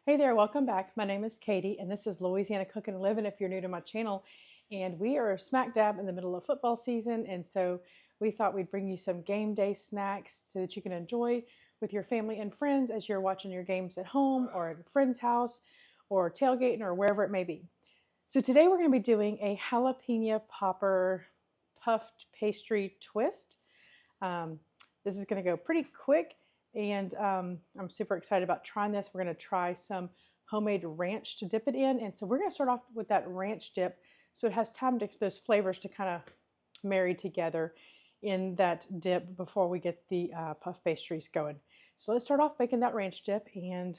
Hey there, welcome back. My name is Katie, and this is Louisiana Cook and Living if you're new to my channel. And we are smack dab in the middle of football season, and so we thought we'd bring you some game day snacks so that you can enjoy with your family and friends as you're watching your games at home or at a friend's house or tailgating or wherever it may be. So today we're going to be doing a jalapeno popper puffed pastry twist. Um, this is going to go pretty quick, and I'm super excited about trying this. We're going to try some homemade ranch to dip it in, and so we're going to start off with that ranch dip so it has time to those flavors to kind of marry together in that dip before we get the puff pastries going. So let's start off making that ranch dip, and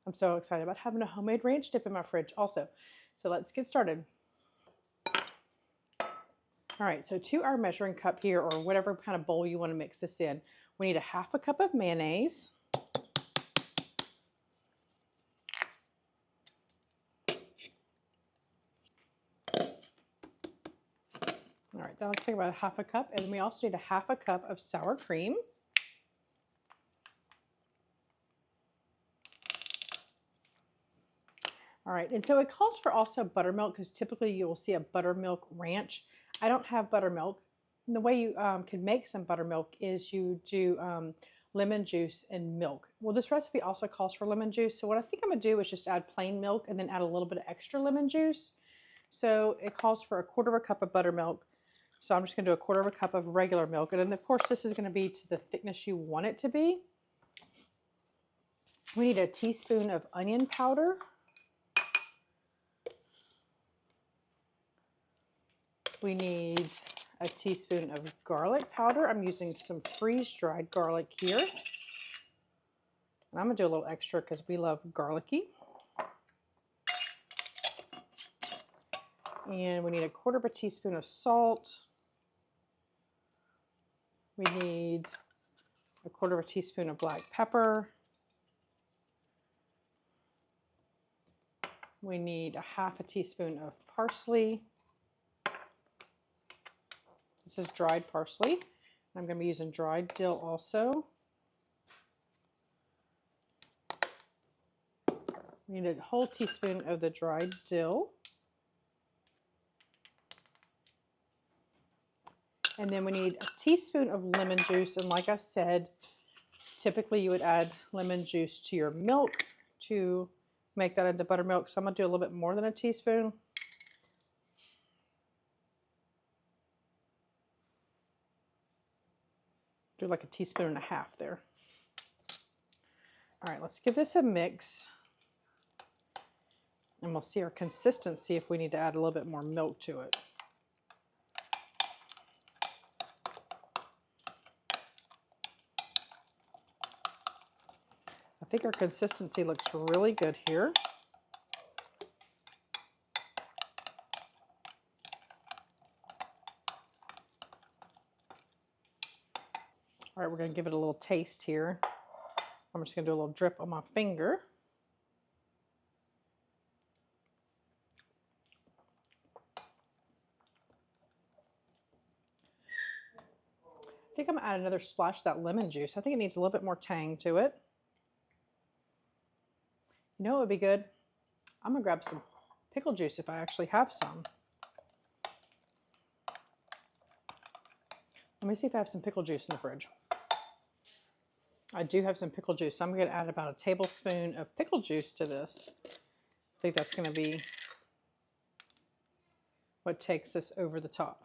I'm so excited about having a homemade ranch dip in my fridge also. So let's get started. All right, so to our measuring cup here, or whatever kind of bowl you want to mix this in, we need a half a cup of mayonnaise. All right, that looks like about a half a cup. And we also need a half a cup of sour cream. All right, and so it calls for also buttermilk because typically you will see a buttermilk ranch. I don't have buttermilk. And the way you can make some buttermilk is you do lemon juice and milk. Well, this recipe also calls for lemon juice. So what I think I'm gonna do is just add plain milk and then add a little bit of extra lemon juice. So it calls for a quarter of a cup of buttermilk. So I'm just gonna do a quarter of a cup of regular milk. And then of course this is gonna be to the thickness you want it to be. We need a teaspoon of onion powder. We need a teaspoon of garlic powder. I'm using some freeze-dried garlic here. And I'm gonna do a little extra because we love garlicky. And we need a quarter of a teaspoon of salt. We need a quarter of a teaspoon of black pepper. We need a half a teaspoon of parsley. This is dried parsley. I'm going to be using dried dill also. We need a whole teaspoon of the dried dill. And then we need a teaspoon of lemon juice. And like I said, typically you would add lemon juice to your milk to make that into buttermilk. So I'm going to do a little bit more than a teaspoon. Do like a teaspoon and a half there. All right, let's give this a mix. And we'll see our consistency if we need to add a little bit more milk to it. I think our consistency looks really good here. All right, we're going to give it a little taste here. I'm just going to do a little drip on my finger. I think I'm going to add another splash of that lemon juice. I think it needs a little bit more tang to it. You know what would be good? I'm going to grab some pickle juice if I actually have some. Let me see if I have some pickle juice in the fridge. I do have some pickle juice. So I'm going to add about a tablespoon of pickle juice to this. I think that's going to be what takes this over the top.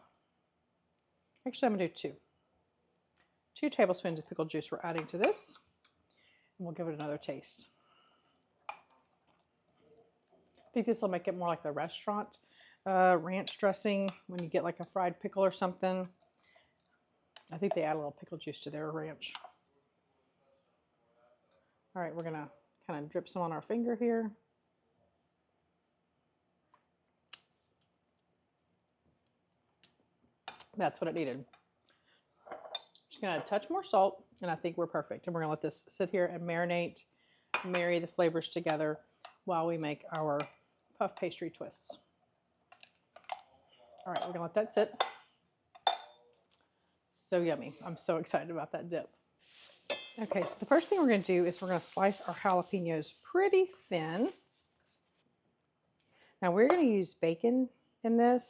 Actually, I'm going to do 2 tablespoons of pickle juice we're adding to this. And we'll give it another taste. I think this will make it more like the restaurant ranch dressing when you get like a fried pickle or something. I think they add a little pickle juice to their ranch. All right, we're going to kind of drip some on our finger here. That's what it needed. Just going to add a touch more salt, and I think we're perfect. And we're going to let this sit here and marinate, marry the flavors together while we make our puff pastry twists. All right, we're going to let that sit. So yummy. I'm so excited about that dip. Okay, so the first thing we're going to do is we're going to slice our jalapenos pretty thin. Now we're going to use bacon in this,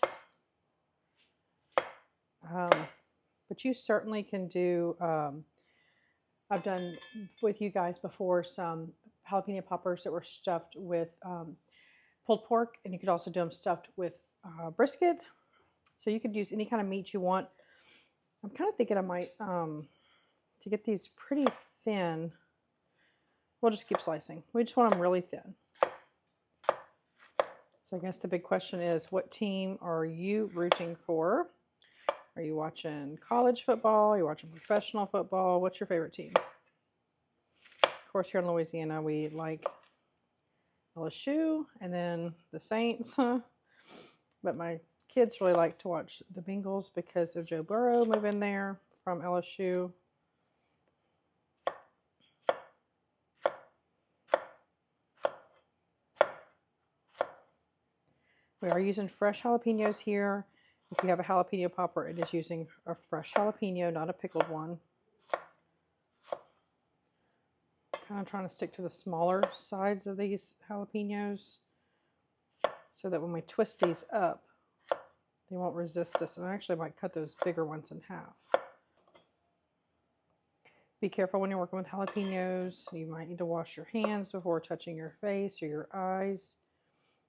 but you certainly can do, I've done with you guys before some jalapeno poppers that were stuffed with pulled pork, and you could also do them stuffed with brisket. So you could use any kind of meat you want. I'm kind of thinking I might, to get these pretty thin, we'll just keep slicing. We just want them really thin. So I guess the big question is, what team are you rooting for? Are you watching college football? Are you watching professional football? What's your favorite team? Of course, here in Louisiana, we like LSU and then the Saints. But my kids really like to watch the Bengals because of Joe Burrow moving there from LSU. We are using fresh jalapenos here. If you have a jalapeno popper, it is using a fresh jalapeno, not a pickled one. Kind of trying to stick to the smaller sides of these jalapenos so that when we twist these up, they won't resist us. And I actually might cut those bigger ones in half. Be careful when you're working with jalapenos. You might need to wash your hands before touching your face or your eyes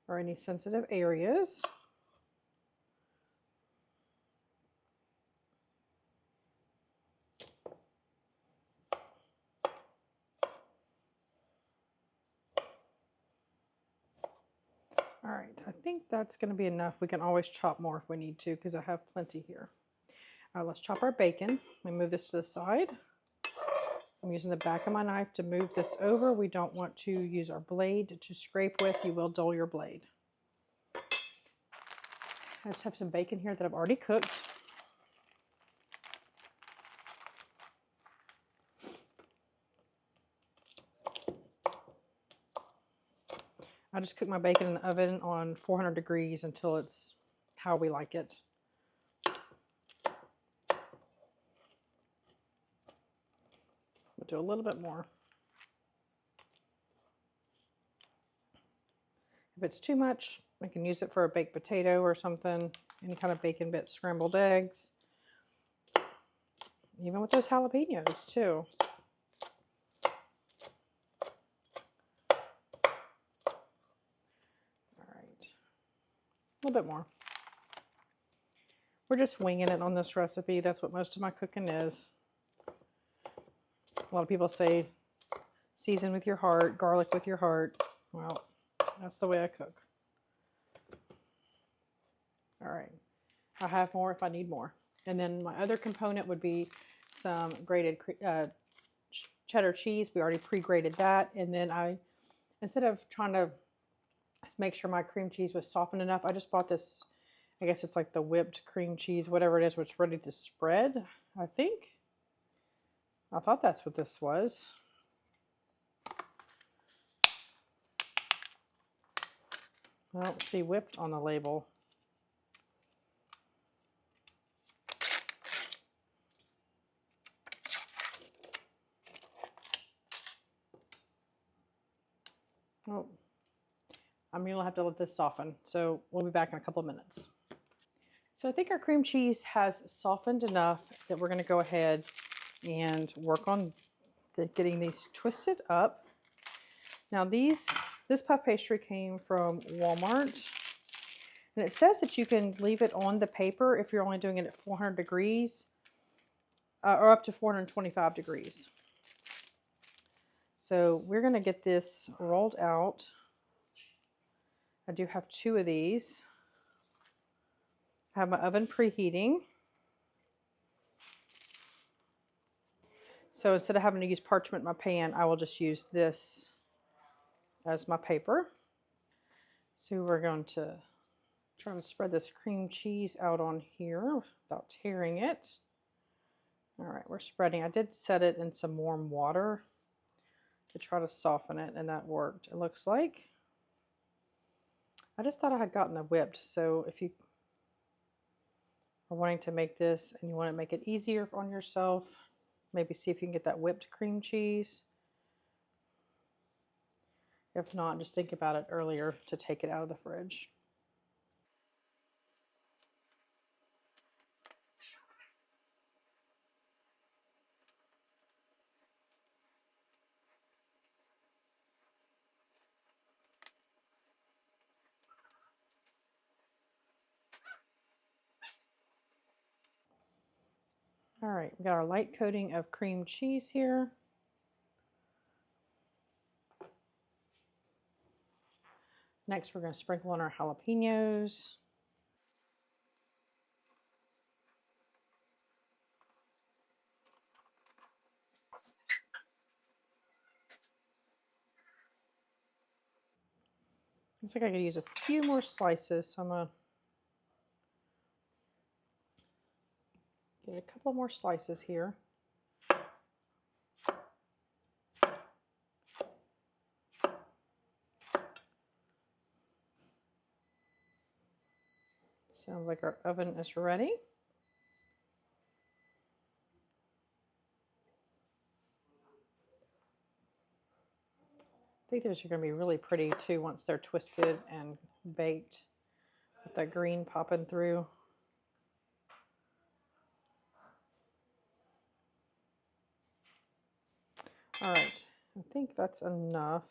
or any sensitive areas. All right, I think that's going to be enough. We can always chop more if we need to because I have plenty here. Let's chop our bacon. Let me move this to the side. I'm using the back of my knife to move this over. We don't want to use our blade to scrape with. You will dull your blade. I just have some bacon here that I've already cooked. I just cook my bacon in the oven on 400 degrees until it's how we like it. We'll do a little bit more. If it's too much, I can use it for a baked potato or something, any kind of bacon bits, scrambled eggs. Even with those jalapenos too. All right, a little bit more. We're just winging it on this recipe. That's what most of my cooking is. A lot of people say season with your heart, garlic with your heart. Well, that's the way I cook. All right, I'll have more if I need more. And then my other component would be some grated cheddar cheese. We already pre-grated that. And then instead of trying to make sure my cream cheese was softened enough, I just bought this, I guess it's like the whipped cream cheese, whatever it is, which is ready to spread, I think. I thought that's what this was. I don't see whipped on the label. Oh, I'm going to have to let this soften. So we'll be back in a couple of minutes. So I think our cream cheese has softened enough that we're going to go ahead and work on getting these twisted up. Now this puff pastry came from Walmart, and it says that you can leave it on the paper if you're only doing it at 400 degrees or up to 425 degrees. So we're going to get this rolled out. I do have 2 of these. I have my oven preheating. So instead of having to use parchment in my pan, I will just use this as my paper. So we're going to try to spread this cream cheese out on here without tearing it. All right, we're spreading. I did set it in some warm water to try to soften it, and that worked, it looks like. I just thought I had gotten the whipped, so if you are wanting to make this and you want to make it easier on yourself, maybe see if you can get that whipped cream cheese. If not, just think about it earlier to take it out of the fridge. All right, we got our light coating of cream cheese here. Next, we're going to sprinkle on our jalapenos. Looks like I could use a few more slices, so I'm going to get a couple more slices here. Sounds like our oven is ready. I think these are going to be really pretty too once they're twisted and baked with that green popping through. All right, I think that's enough.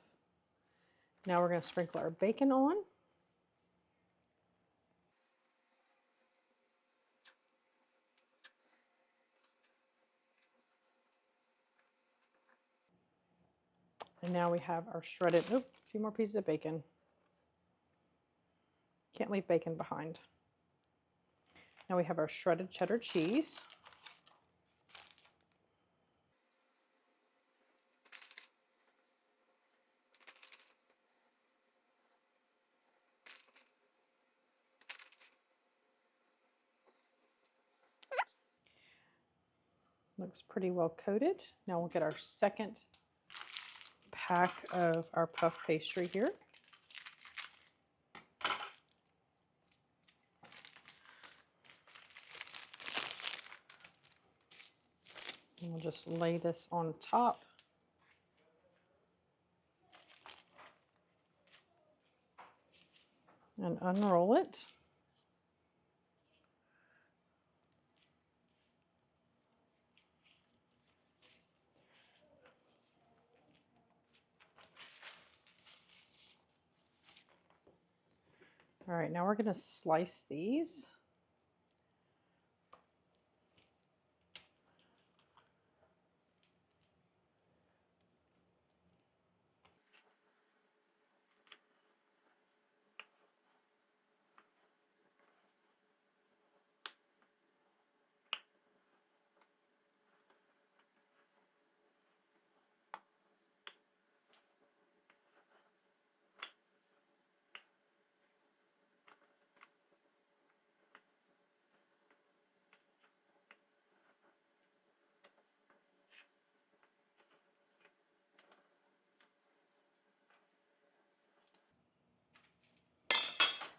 Now we're going to sprinkle our bacon on. And now we have our shredded, a few more pieces of bacon. Can't leave bacon behind. Now we have our shredded cheddar cheese. Looks pretty well coated. Now we'll get our second pack of our puff pastry here. And we'll just lay this on top. And unroll it. All right, now we're going to slice these.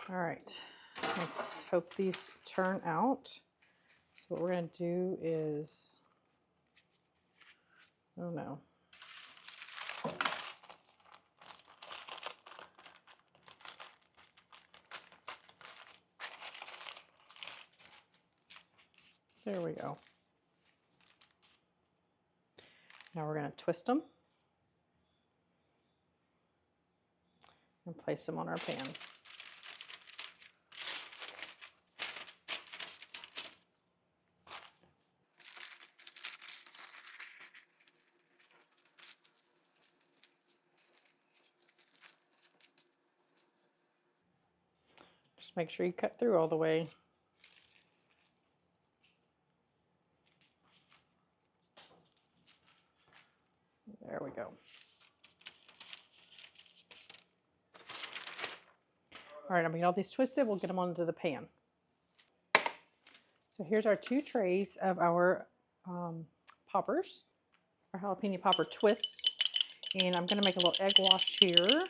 All right, let's hope these turn out. So what we're going to do is, oh no. There we go. Now we're going to twist them and place them on our pan. Just make sure you cut through all the way. There we go. All right, I'm gonna get all these twisted. We'll get them onto the pan. So here's our 2 trays of our poppers, our jalapeno popper twists. And I'm gonna make a little egg wash here.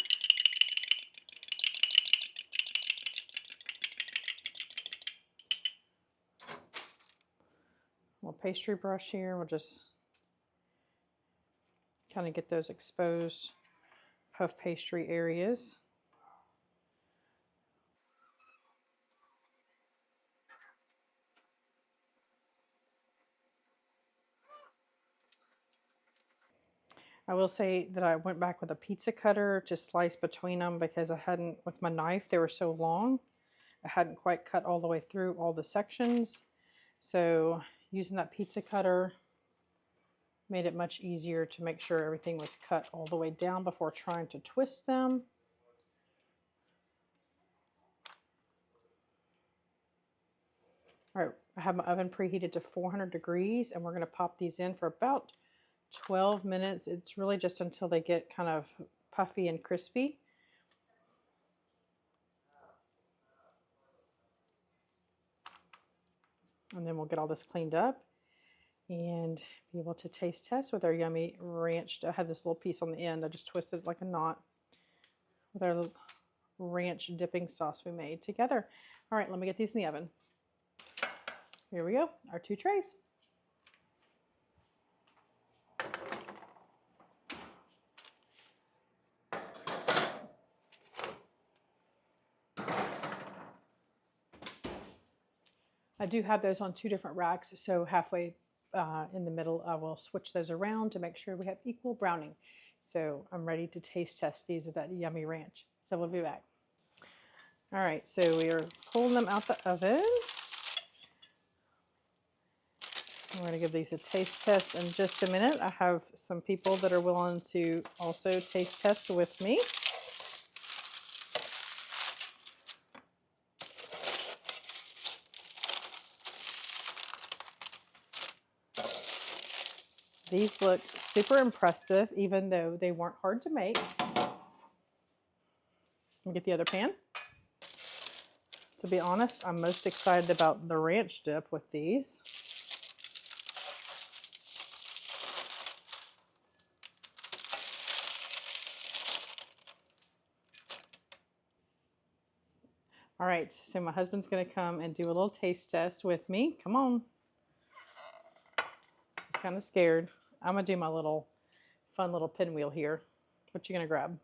A little pastry brush here. We'll just kind of get those exposed puff pastry areas. I will say that I went back with a pizza cutter to slice between them because I hadn't, with my knife, they were so long. I hadn't quite cut all the way through all the sections. So using that pizza cutter made it much easier to make sure everything was cut all the way down before trying to twist them. All right, I have my oven preheated to 400 degrees and we're going to pop these in for about 12 minutes. It's really just until they get kind of puffy and crispy. And then we'll get all this cleaned up and be able to taste test with our yummy ranch. I have this little piece on the end. I just twisted it like a knot with our ranch dipping sauce we made together. All right, let me get these in the oven. Here we go, our 2 trays. I do have those on 2 different racks, so halfway in the middle I will switch those around to make sure we have equal browning. So I'm ready to taste test these with that yummy ranch. So we'll be back. All right, so we are pulling them out the oven. I'm going to give these a taste test in just a minute. I have some people that are willing to also taste test with me. These look super impressive, even though they weren't hard to make. Let me get the other pan. To be honest, I'm most excited about the ranch dip with these. All right, so my husband's gonna come and do a little taste test with me. Come on. He's kind of scared. I'm gonna do my little fun little pinwheel here. What you gonna grab?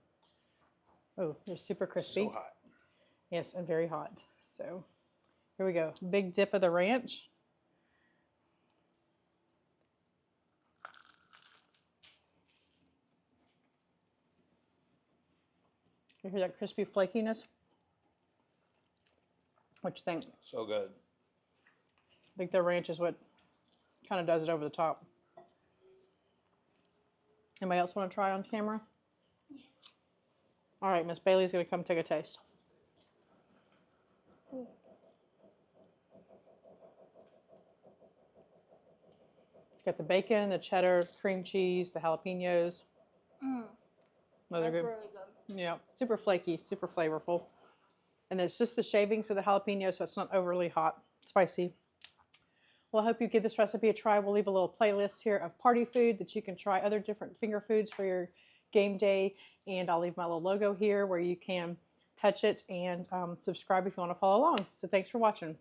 Oh, they're super crispy. So hot. Yes, and very hot. So here we go. Big dip of the ranch. You hear that crispy flakiness? What you think? So good. I think the ranch is what kind of does it over the top. Anybody else want to try on camera? Yeah. All right, Miss Bailey's going to come take a taste. It's got the bacon, the cheddar, cream cheese, the jalapenos. Those are good. Really good. Yeah, super flaky, super flavorful. And it's just the shavings of the jalapeno, so it's not overly hot, spicy. Well, I hope you give this recipe a try. We'll leave a little playlist here of party food that you can try other different finger foods for your game day. And I'll leave my little logo here where you can touch it and subscribe if you want to follow along. So thanks for watching.